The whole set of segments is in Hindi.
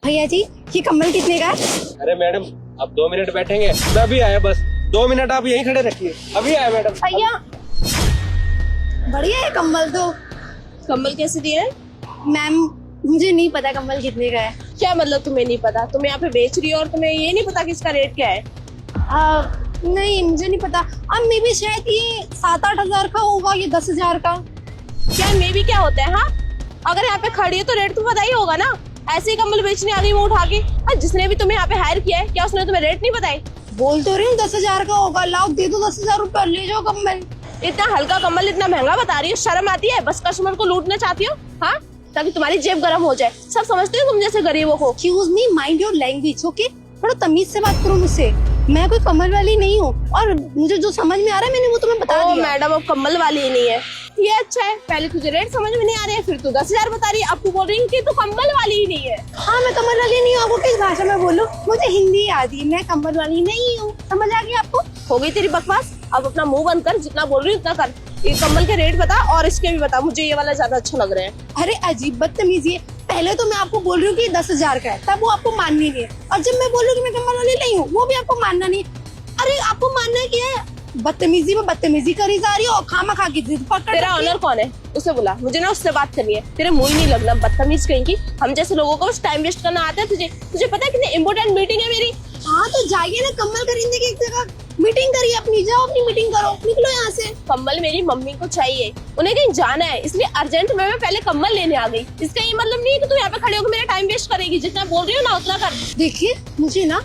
भैया जी ये कम्बल कितने का है? अरे मैडम आप 2 मिनट बैठेंगे? मैं अभी आया, बस 2 मिनट आप यहीं खड़े रखिए, अभी आया मैडम। भैया बढ़िया है कम्बल तो। कम्बल कैसे दिया है? मैम मुझे नहीं पता कम्बल कितने का है। क्या मतलब तुम्हें नहीं पता? तुम यहाँ पे बेच रही हो और तुम्हें ये नहीं पता कि इसका रेट क्या है? नहीं मुझे नहीं पता। अब मे भी शायद ये 7-8 हजार का होगा, ये 10 हजार का। क्या मे भी क्या होता है? हाँ, अगर यहाँ पे खड़ी है तो रेट तो पता ही होगा ना। ऐसे ही कम्बल बेचने आ गई वो उठा के। और जिसने भी तुम्हें यहाँ पे हायर किया है, क्या उसने तुम्हें रेट नहीं बताई? बोल तो रही हूँ 10 हजार का होगा। लाओ दे दो 10 हजार रुपया, ले जाओ कम्बल। इतना हल्का कम्बल इतना महंगा बता रही हो, शर्म आती है? बस कस्टमर को लूटना चाहती हो? हाँ, ताकि तुम्हारी जेब गर्म हो जाए। सब समझते हो तुम जैसे गरीबों को। Excuse me, mind your language okay. थोड़ा तमीज से बात करो मुझसे। मैं कोई कम्बल वाली नहीं हूँ और मुझे जो समझ में आ रहा है मैंने वो तुम्हें बता दिया। मैडम अब कम्बल वाली ही नहीं है, ये अच्छा है। पहले तुझे रेट समझ में नहीं आ रहे हैं, फिर तू 10 हजार बता रही है, अब तू बोल रही है कि तू कम्बल वाली ही नहीं है। हाँ मैं कम्बल वाली नहीं हूँ। आपको किस भाषा में बोलूं? मुझे हिंदी आती है। मैं कम्बल वाली नहीं हूँ। समझ आ गई आपको? हो गई तेरी बकवास, अब अपना मुंह बंद कर। जितना बोल रही हूँ उतना कर। ये कम्बल के रेट बता और इसके भी बता। मुझे ये वाला ज्यादा अच्छा लग रहा है। अरे अजीब बदतमीजी है। पहले तो मैं आपको बोल रही हूँ कि 10 हजार का है, तब वो आपको माननी नहीं है। और जब मैं बोल रही हूँ कि मैं कम्बल वाली नहीं हूँ, वो भी आपको मानना नहीं है। अरे आपको मानना है क्या है? बदतमीजी में बदतमीजी करी जा रही हो और खामा खा की जिद पकड़। तेरा ऑनर कौन है? उसे बुला, मुझे ना उससे बात करनी है। तेरे मुंह ही नहीं लगना, बदतमीज कहीं की। हम जैसे लोगों को बस टाइम वेस्ट करना आता है। तुझे पता है कितनी इम्पोर्टेंट मीटिंग है मेरी। हाँ तो जाइए ना, कम्बल खरीदने की एक जगह मीटिंग करिए अपनी। जाओ अपनी मीटिंग करो, निकलो यहाँ से। कम्बल मेरी मम्मी को चाहिए, उन्हें कहीं जाना है, इसलिए अर्जेंट में मैं पहले कम्बल लेने आ गई। इसका ये मतलब नहीं है कि तू यहाँ पे खड़े होकर मेरा टाइम वेस्ट करेगी। जितना बोल रही हो ना उतना कर। देखिए मुझे ना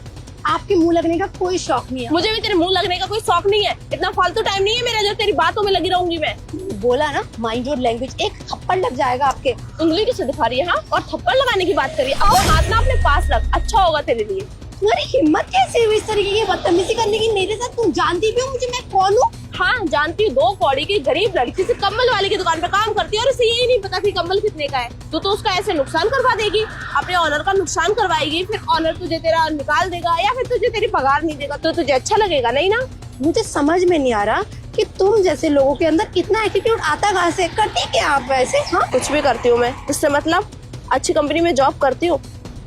आपके मुंह लगने का कोई शौक नहीं है। मुझे भी तेरे मुंह लगने का कोई शौक नहीं है। इतना फालतू टाइम नहीं है मेरा जो तेरी बातों में लगी रहूंगी मैं। बोला ना माइंड योर लैंग्वेज, एक थप्पड़ लग जाएगा आपके। उंगली किसे दिखा रही है? हाँ, और थप्पड़ लगाने की बात करी है। और हाथ ना अपने पास रख, अच्छा होगा तेरे लिए। तुम्हारी हिम्मत कैसे हुई इस तरीके की बदतमीजी करने की मेरे साथ? तुम जानती भी हो मुझे मैं कौन हूँ? हाँ जानती हूँ, 2 कौड़ी की गरीब लड़की से कम्बल वाले की दुकान पे काम करती है और उसे यही नहीं पता कि कम्बल कितने का है। तो उसका ऐसे नुकसान करवा देगी, अपने ऑनर का नुकसान करवाएगी, फिर ऑनर तुझे तेरा निकाल देगा या फिर तुझे तेरी पगार नहीं देगा। तो तुझे अच्छा लगेगा नहीं ना? मुझे समझ में नहीं आ रहा कि तुम जैसे लोगों के अंदर इतना एटीट्यूड आता कहाँ से? करती क्या आप वैसे? हाँ कुछ भी करती हूँ मैं, इससे मतलब अच्छी कंपनी में जॉब करती हूँ।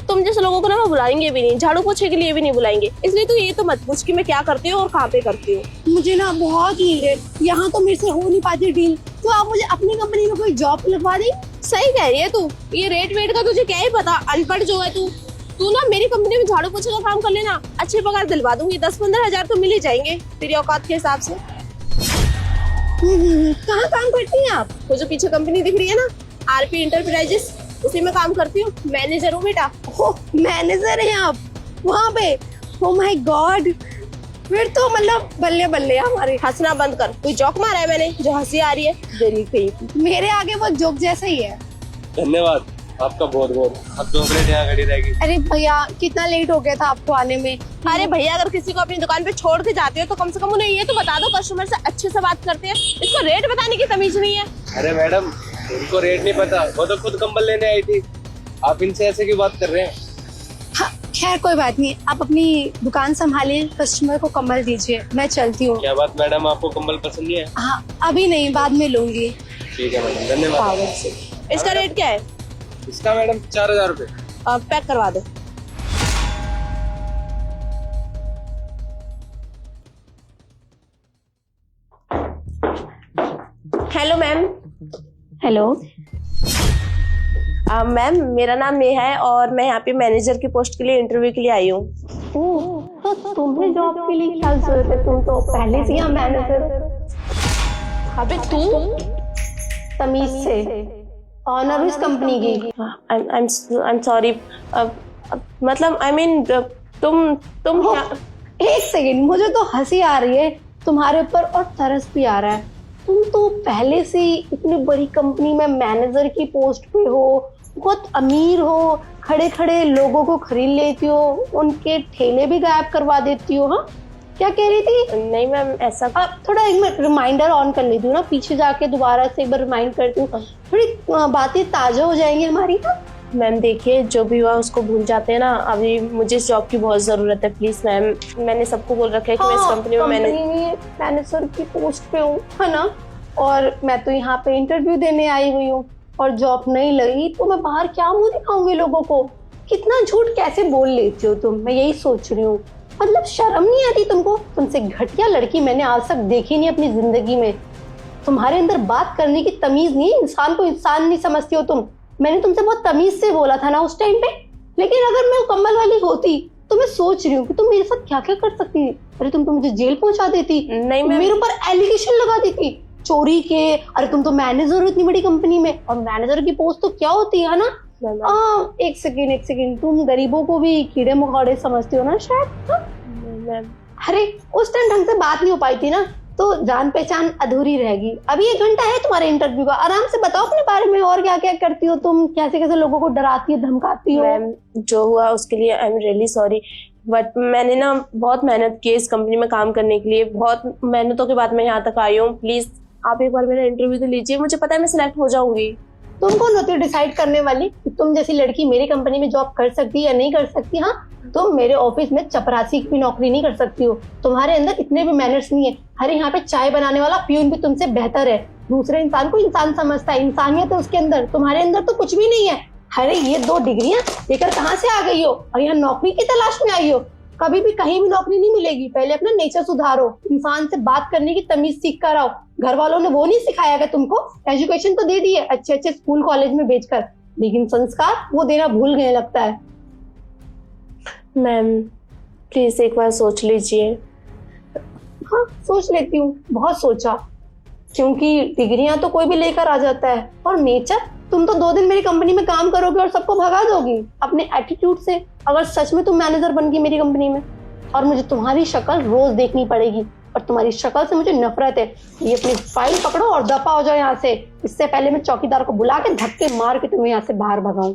तुम जैसे लोगों को ना मैं बुलाएंगे भी नहीं, झाड़ू पोछे के लिए भी नहीं बुलाएंगे। इसलिए तू ये तो मत पूछ कि मैं क्या करती हूँ और कहाँ पे करती हूँ। मुझे ना बहुत नीड है, यहाँ तो मेरे से हो नहीं पाती डील। तो आप मुझे अपनी कंपनी में कोई जॉब लगवा दें। सही कह रही है तू। ये रेट वेट का तुझे क्या ही पता, अनपढ़ जो है तू। तू ना मेरी कंपनी में झाड़ू पोछे का काम कर लेना, अच्छे पगार दिलवा दूंगी। 10-15 हजार तो मिल ही जाएंगे तेरी औकात के हिसाब से। कहाँ काम करती हैं आप? वो जो पीछे कंपनी दिख रही है ना, आरपी इंटरप्राइजेस, उसी में काम करती हूँ। मैनेजर हूँ बेटा। मैनेजर हैं आप वहाँ पे? ओ माय गॉड, फिर तो मतलब बल्ले बल्ले हमारे। हंसना बंद कर। कोई जोक मारा है मैंने जो हंसी आ रही है? गरीब कहीं। मेरे आगे वो जोक जैसा ही है। धन्यवाद आपका बहुत बहुत। अब 2 मिनट यहाँ खड़ी रहेगी। अरे भैया कितना लेट हो गया था आपको आने में। अरे भैया अगर किसी को अपनी दुकान पे छोड़ के जाते हो तो कम से कम उन्हें ये तो बता दो, कस्टमर से अच्छे से बात करते हैं। इसको रेट बताने की तमीज नहीं है। अरे मैडम उनको रेट नहीं पता, वो तो खुद कम्बल लेने आई थी। आप इनसे ऐसे क्यों बात कर रहे हैं? हाँ, खैर कोई बात नहीं, आप अपनी दुकान संभालिए, कस्टमर को कम्बल दीजिए, मैं चलती हूँ। क्या बात मैडम, आपको कम्बल पसंद नहीं है? हाँ अभी नहीं, बाद में लूंगी। ठीक है मैडम, धन्यवाद। इसका रेट क्या है? इसका मैडम 4000 रुपए। पैक करवा दो। Hello ma'am. हेलो मैम मेरा नाम नेहा है और मैं यहाँ पे मैनेजर की पोस्ट के लिए इंटरव्यू के लिए आई हूँ। तो तुम्हें जॉब के लिए क्या जरूरत है? तुम तो पहले से यहाँ मैनेजर। अबे तू तमीज से, ऑनर इस कंपनी की। I am sorry. मतलब आई मीन तुम एक सेकंड, मुझे तो हंसी आ रही है तुम्हारे ऊपर और तरस भी आ रहा है। तुम तो पहले से इतनी बड़ी कंपनी में मैनेजर की पोस्ट पे हो, बहुत अमीर हो, खड़े खड़े लोगों को खरीद लेती हो, उनके ठेले भी गायब करवा देती हो। हाँ क्या कह रही थी? नहीं मैम ऐसा। थोड़ा एक मिनट रिमाइंडर ऑन कर लेती हूँ ना, पीछे जाके दोबारा से एक बार रिमाइंड करती हूँ, थोड़ी बातें ताजा हो जाएंगी हमारी। हाँ मैम देखिए, जो भी हुआ उसको भूल जाते हैं ना। अभी मुझे इस जॉब की बहुत जरूरत है, प्लीज मैम। मैंने सबको बोल रखा है कि मैं इस कंपनी में मैनेजर की पोस्ट पे हूँ, है ना? और मैं तो यहाँ पे इंटरव्यू देने आई हुई हूँ और जॉब नहीं लगी तो मैं बाहर क्या मुंह दिखाऊंगी लोगों को? कितना झूठ कैसे बोल लेती हो तुम, मैं यही सोच रही हूँ। मतलब शर्म नहीं आती तुमको? तुमसे घटिया लड़की मैंने आज तक देखी नहीं अपनी जिंदगी में। तुम्हारे अंदर बात करने की तमीज नहीं है, इंसान को इंसान नहीं समझती हो तुम। मैंने तुमसे बहुत तमीज से बोला था ना उस टाइम पे, लेकिन अगर मैं कम्बल वाली होती तो मैं सोच रही हूँ कि तुम मेरे साथ क्या क्या कर सकती थी। अरे तुम तो मुझे जेल पहुंचा देती, नहीं मैं मेरे ऊपर एलिगेशन लगा देती चोरी के। अरे तुम तो मैनेजर हो इतनी बड़ी कंपनी में, और मैनेजर की पोस्ट तो क्या होती है ना। एक सेकेंड, तुम गरीबों को भी कीड़े मकोड़े समझती हो ना शायद। हाँ? अरे उस टाइम ढंग से बात नहीं हो पाई थी ना, तो जान पहचान अधूरी रहेगी। अभी 1 घंटा है तुम्हारे इंटरव्यू का, आराम से बताओ अपने बारे में, और क्या क्या करती हो तुम, कैसे कैसे लोगों को डराती हो धमकाती हो। मैम जो हुआ उसके लिए I am really sorry, but मैंने ना बहुत मेहनत की इस कंपनी में काम करने के लिए, बहुत मेहनतों के बाद मैं यहाँ तक आई हूँ। प्लीज आप एक बार मेरा इंटरव्यू तो लीजिए, मुझे पता है मैं सिलेक्ट हो जाऊंगी। तुम कौन होती हो डिसाइड करने वाली कि तुम जैसी लड़की मेरी कंपनी में जॉब कर सकती है या नहीं कर सकती। हाँ, तुम मेरे ऑफिस में चपरासी की भी नौकरी नहीं कर सकती हो, तुम्हारे अंदर इतने भी मैनर्स नहीं है। अरे यहाँ पे चाय बनाने वाला प्यून भी तुमसे बेहतर है, दूसरे इंसान को इंसान समझता है, इंसानियत है उसके अंदर, तुम्हारे अंदर तो कुछ भी नहीं है। अरे ये 2 डिग्रियां लेकर कहाँ से आ गई हो, और यहाँ नौकरी की तलाश में आई हो। कभी भी कहीं भी नौकरी नहीं मिलेगी, पहले अपना नेचर सुधारो, इंसान से बात करने की तमीज सीख कर आओ। घर वालों ने वो नहीं सिखाया क्या तुमको? एजुकेशन तो दे दी है अच्छे अच्छे स्कूल कॉलेज में भेजकर, लेकिन संस्कार वो देना भूल गए लगता है। मैम प्लीज एक बार सोच लीजिए। हाँ सोच लेती हूँ, बहुत सोचा, क्योंकि डिग्रियां तो कोई भी लेकर आ जाता है, और नेचर, तुम तो 2 दिन मेरी कंपनी में काम करोगे और सबको भगा दोगी अपने एटीट्यूड से, अगर सच में तुम मैनेजर बन गई मेरी कंपनी में। और मुझे तुम्हारी शक्ल रोज देखनी पड़ेगी, और तुम्हारी शक्ल से मुझे नफरत है। ये अपनी फाइल पकड़ो और दफा हो जाओ यहाँ से, इससे पहले मैं चौकीदार को बुला के धक्के मार के तुम्हें यहाँ से बाहर भगाऊं।